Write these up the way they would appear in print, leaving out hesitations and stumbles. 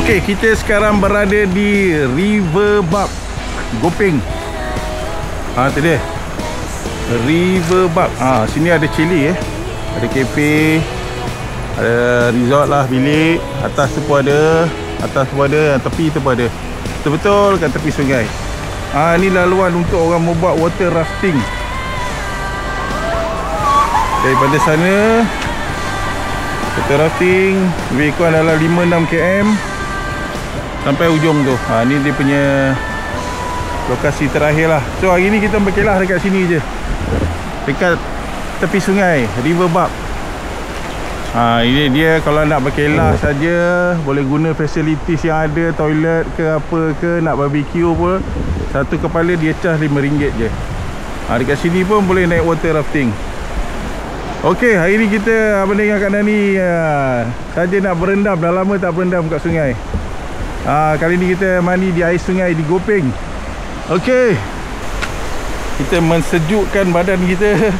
Okey, kita sekarang berada di River Bark Gopeng. Tu dia River Bark. Sini ada chili ada kafe, ada resort lah, bilik. Atas tu pun ada, tepi tu pun ada. Betul-betul kat tepi sungai. Ni laluan untuk orang membuat water rafting. Daripada sana water rafting lebih kurang dalam 5-6 km sampai ujung tu. Ni dia punya lokasi terakhir lah. So hari ni kita berkelah dekat sini je, dekat tepi sungai River Bark. Ini dia, kalau nak berkelah saja boleh guna facilities yang ada, toilet ke apa ke, nak barbecue pun, satu kepala dia charge RM5 je. Dekat sini pun boleh naik water rafting. Okey, hari ni kita Abang dengan Kak Nani saja nak berendam. Dah lama tak berendam kat sungai. Kali ni kita mandi di air sungai di Gopeng. Okey, kita mensejukkan badan kita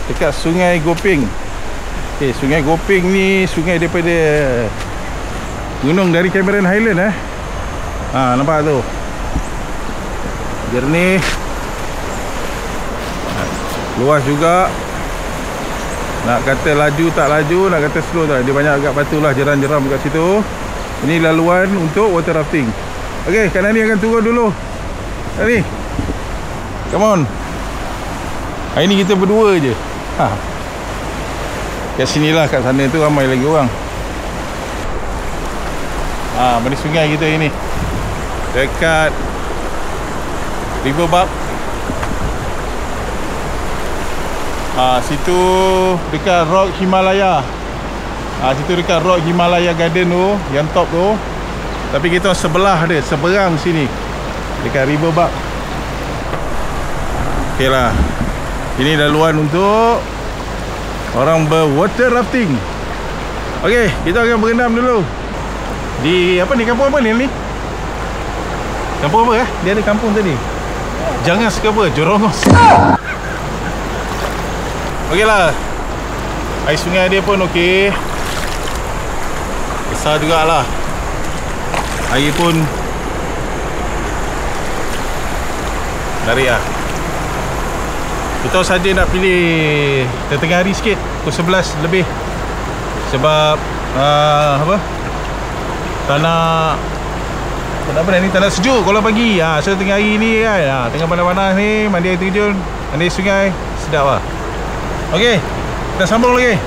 dekat sungai Gopeng. Sungai Gopeng ni sungai daripada gunung dari Cameron Highland. Nampak tu, jernih, luas juga. Nak kata laju tak laju, nak kata slow tak, dia banyak agak batu lah, jeram-jeram kat situ. Ini laluan untuk water rafting. Okey, Kak Nani akan turun dulu. Nani, come on. Hari ni kita berdua je. Kat sinilah, kat sana tu ramai lagi orang. Mandi sungai kita ini dekat River Bark. Situ dekat Rock Himalaya. Situ dekat Rock Himalaya Garden tu, yang top tu. Tapi kita sebelah dia, seberang sini, dekat River Bark. Okey lah, ini laluan untuk orang berwater rafting. Okey, kita akan berendam dulu di apa ni, kampung apa ni? Kampung apa Dia ada kampung tadi. Jangan sekapa, Jorongos. Okey lah, air sungai dia pun okey, besar jugalah. Air pun tarik lah. Kita saja nak pilih tengah hari sikit, pukul 11 lebih. Sebab tak nak sejuk kalau pagi. So tengah hari ni kan, tengah panas-panas ni, mandi air terjun, mandi sungai, sedap lah. Okey, kita sambung lagi.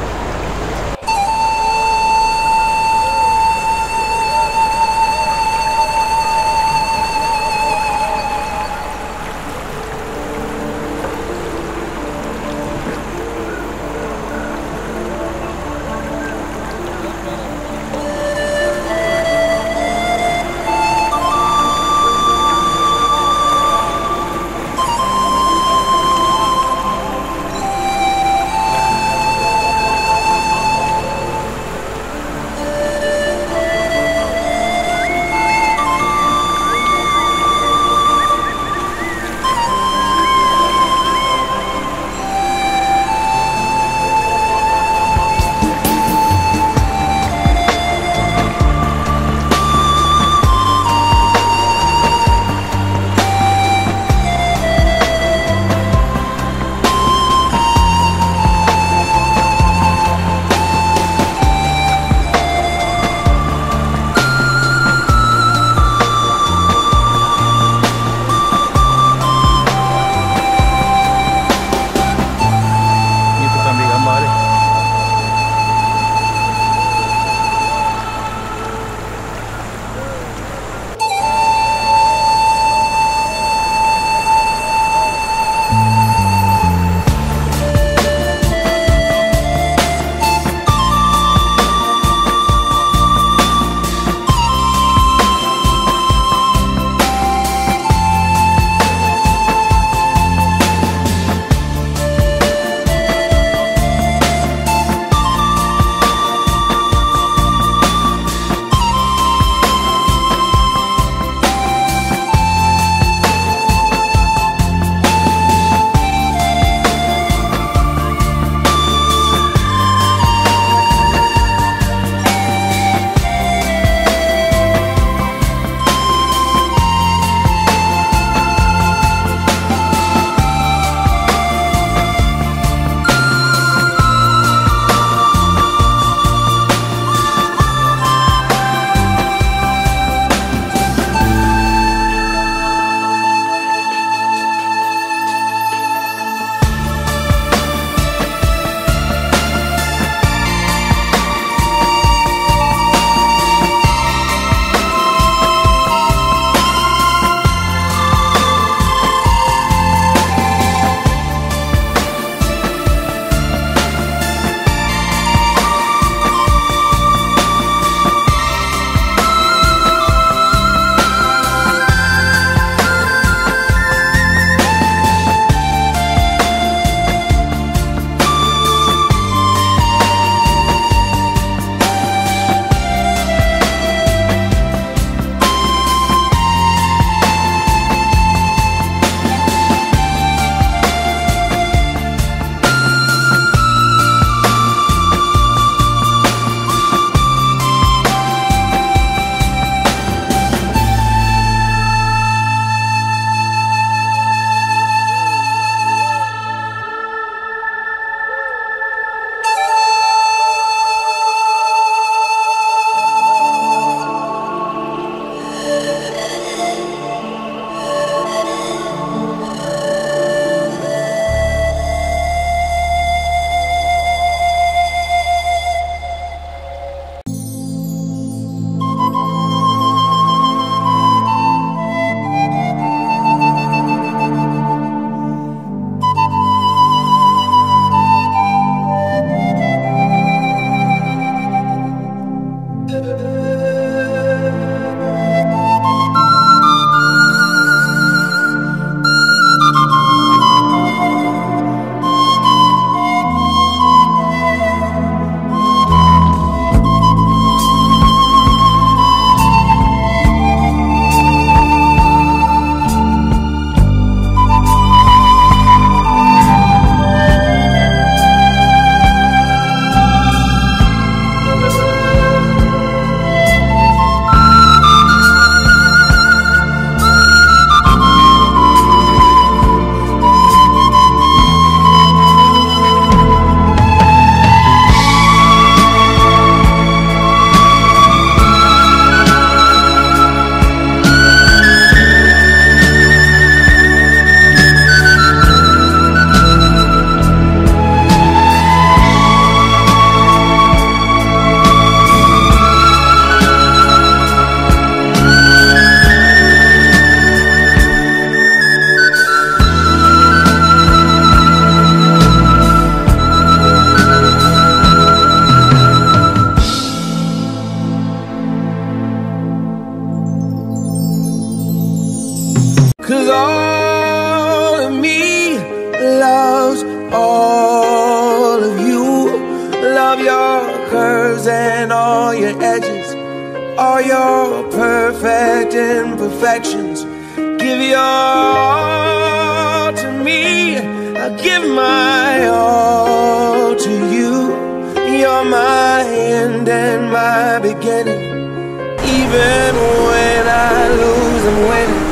reflections. Give your all to me, I'll give my all to you. You're my end and my beginning. Even when I lose, I'm winning.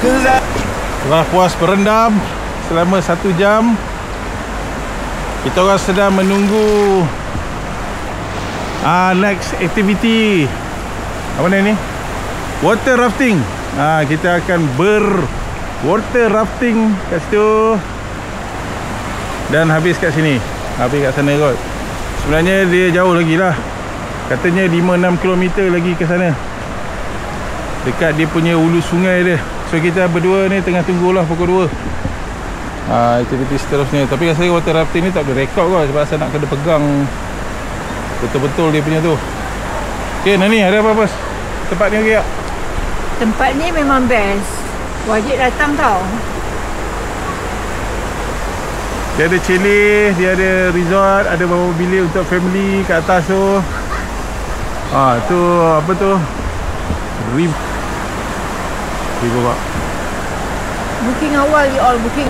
Setelah puas berendam selama 1 jam, kita orang sedang menunggu next activity. Apa ni? Water rafting. Kita akan water rafting kat situ dan habis kat sini. Habis kat sana kot. Sebenarnya dia jauh lagi lah. Katanya 5-6 km lagi ke sana, dekat dia punya hulu sungai dia. So kita berdua ni tengah tunggulah pukul 2 aktiviti seterusnya. Tapi rasanya water rafting ni tak boleh rekod kot, sebab saya nak kena pegang betul-betul dia punya tu. Okay, Nani, ada apa-apa tempat ni lagi tak? Tempat ni memang best, wajib datang tau. Dia ada chalet, dia ada resort, ada beberapa bilik untuk family kat atas tu. Tu apa tu? River Park. Booking awal, you all booking.